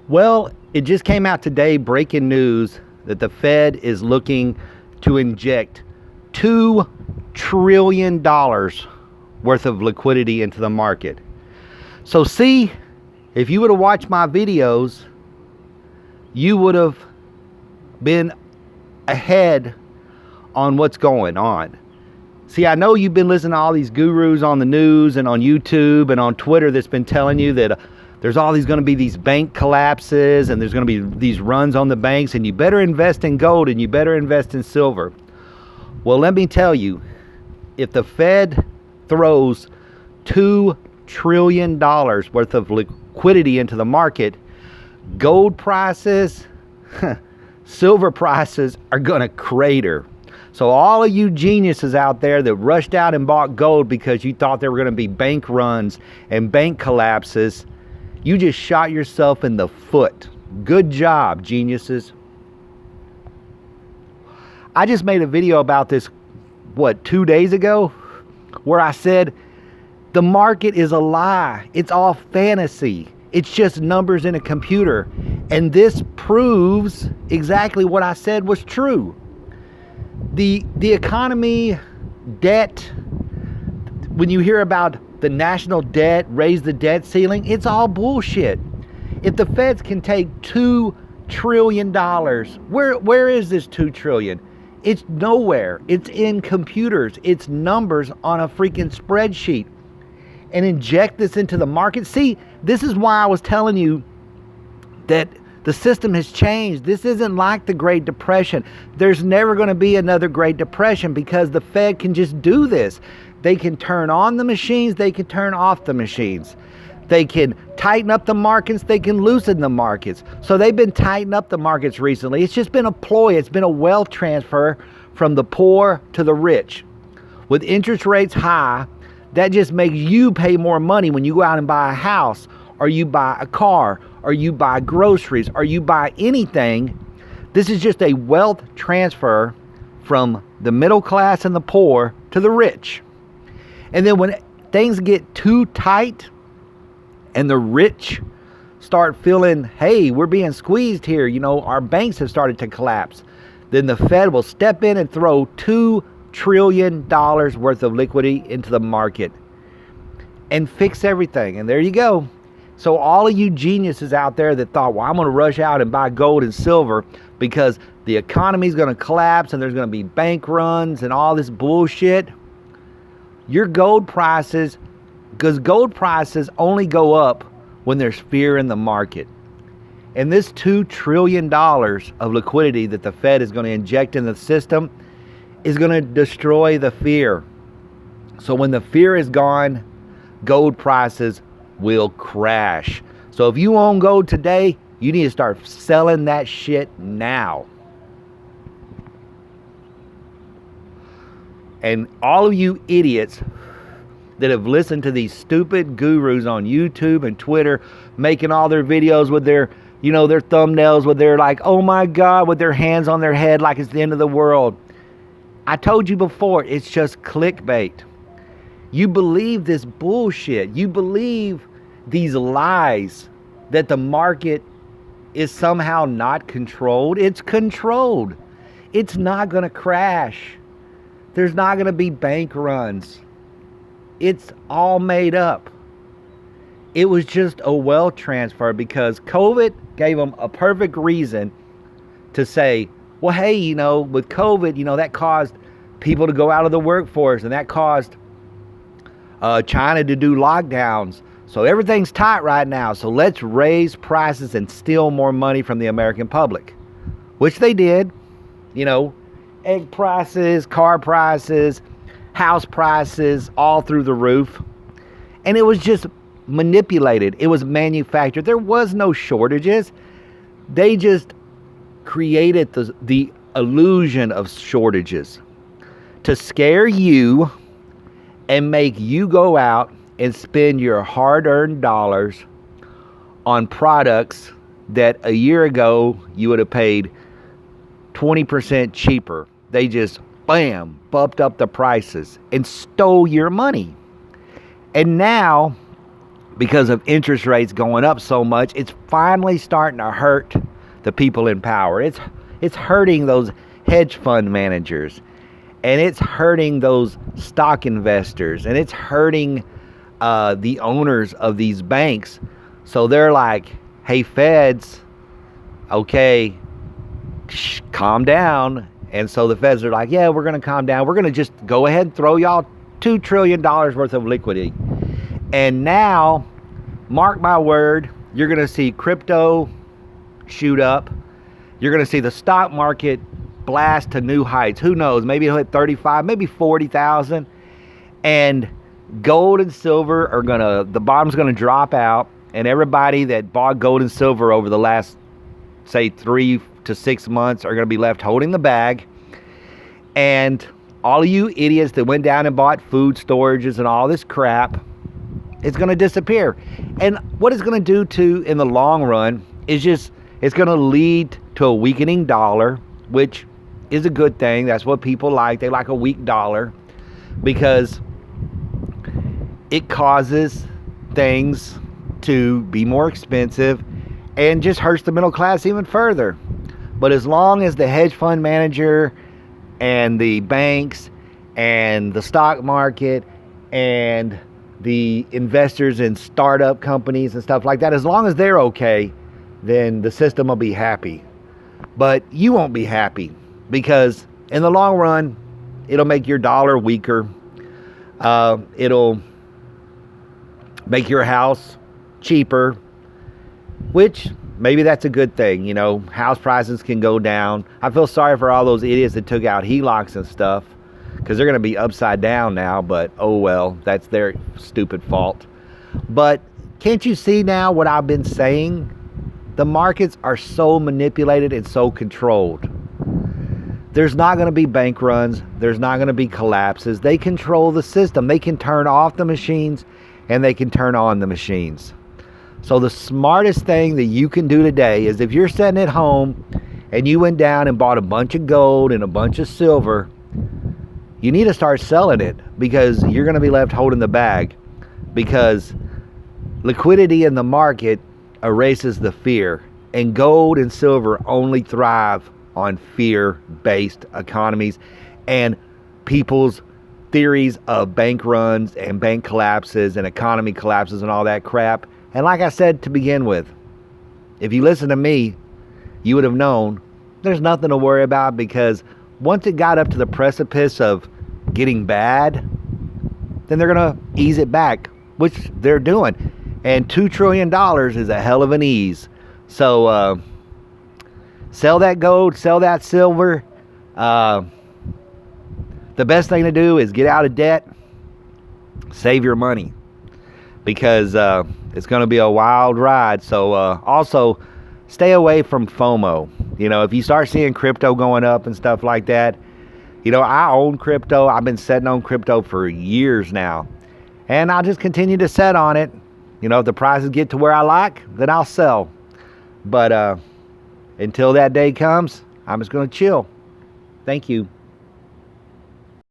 Well, it just came out today, breaking news, that the Fed is looking to inject $2 trillion worth of liquidity into the market. So see, if you would have watched my videos, you would have been ahead on what's going on. See, I know you've been listening to all these gurus on the news and on YouTube and on Twitter that's been telling you that there's always going to be these bank collapses and there's going to be these runs on the banks and you better invest in gold and you better invest in silver. Well, let me tell you, if the Fed throws $2 trillion worth of liquidity into the market, gold prices, silver prices are going to crater. So all of you geniuses out there that rushed out and bought gold because you thought there were going to be bank runs and bank collapses, you just shot yourself in the foot. Good job, geniuses. I just made a video about this, 2 days ago, where I said the market is a lie. It's all fantasy. It's just numbers in a computer. And this proves exactly what I said was true. The economy, debt, when you hear about the national debt, raise the debt ceiling, it's all bullshit. If the feds can take $2 trillion, where is this $2 trillion? It's nowhere. It's in computers. It's numbers on a freaking spreadsheet. And inject this into the market. See, this is why I was telling you that the system has changed. This isn't like the Great Depression. There's never going to be another Great Depression because the Fed can just do this. They can turn on the machines. They can turn off the machines. They can tighten up the markets. They can loosen the markets. So they've been tightening up the markets recently. It's just been a ploy. It's been a wealth transfer from the poor to the rich. With interest rates high, that just makes you pay more money when you go out and buy a house, or you buy a car, or you buy groceries, or you buy anything. This is just a wealth transfer from the middle class and the poor to the rich. And then when things get too tight and the rich start feeling, hey, we're being squeezed here, our banks have started to collapse, then the Fed will step in and throw $2 trillion worth of liquidity into the market and fix everything. And there you go. So all of you geniuses out there that thought, well, I'm going to rush out and buy gold and silver because the economy is going to collapse and there's going to be bank runs and all this bullshit, your gold prices, because gold prices only go up when there's fear in the market. And this $2 trillion of liquidity that the Fed is going to inject in the system is going to destroy the fear. So when the fear is gone, gold prices will crash. So if you own gold today, you need to start selling that shit now. And all of you idiots that have listened to these stupid gurus on YouTube and Twitter making all their videos with their, their thumbnails with their oh my God, with their hands on their head like it's the end of the world. I told you before, it's just clickbait. You believe this bullshit. You believe these lies that the market is somehow not controlled. It's controlled. It's not going to crash. There's not going to be bank runs. It's all made up. It was just a wealth transfer because COVID gave them a perfect reason to say, well, hey, with COVID, that caused people to go out of the workforce and that caused China to do lockdowns. So everything's tight right now. So let's raise prices and steal more money from the American public, which they did. Egg prices, car prices, house prices, all through the roof. And it was just manipulated. It was manufactured. There was no shortages. They just created the illusion of shortages to scare you and make you go out and spend your hard-earned dollars on products that a year ago you would have paid 20% cheaper. They just, bam, bumped up the prices and stole your money. And now because of interest rates going up so much, it's finally starting to hurt the people in power. It's hurting those hedge fund managers, and it's hurting those stock investors, and it's hurting the owners of these banks. So they're like, hey, feds, okay, calm down. And so the feds are like, yeah, we're going to calm down. We're going to just go ahead and throw y'all $2 trillion worth of liquidity. And now, mark my word, you're going to see crypto shoot up. You're going to see the stock market blast to new heights. Who knows? Maybe it'll hit 35, maybe 40,000. And gold and silver are the bottom's going to drop out. And everybody that bought gold and silver over the last, say, 3 to 6 months are going to be left holding the bag. And all of you idiots that went down and bought food storages and all this crap, it's going to disappear. And what it's going to do in the long run is it's going to lead to a weakening dollar, which is a good thing. That's what people like. They like a weak dollar because it causes things to be more expensive and just hurts the middle class even further. But as long as the hedge fund manager and the banks and the stock market and the investors in startup companies and stuff like that, as long as they're okay, then the system will be happy. But you won't be happy because in the long run, it'll make your dollar weaker. It'll make your house cheaper, which maybe that's a good thing. You know, house prices can go down. I feel sorry for all those idiots that took out HELOCs and stuff, because they're going to be upside down now, but oh well, that's their stupid fault. But can't you see now what I've been saying? The markets are so manipulated and so controlled. There's not going to be bank runs. There's not going to be collapses. They control the system. They can turn off the machines and they can turn on the machines. So the smartest thing that you can do today is if you're sitting at home and you went down and bought a bunch of gold and a bunch of silver, you need to start selling it because you're going to be left holding the bag, because liquidity in the market erases the fear, and gold and silver only thrive on fear-based economies and people's theories of bank runs and bank collapses and economy collapses and all that crap. And like I said to begin with, if you listen to me, you would have known there's nothing to worry about, because once it got up to the precipice of getting bad, then they're going to ease it back, which they're doing. And $2 trillion is a hell of an ease. So sell that gold, sell that silver. The best thing to do is get out of debt, save your money, because it's going to be a wild ride. So also stay away from FOMO. You know, if you start seeing crypto going up and stuff like that, you know, I own crypto. I've been setting on crypto for years now, and I'll just continue to set on it. You know, if the prices get to where I like, then I'll sell. But until that day comes, I'm just going to chill. Thank you.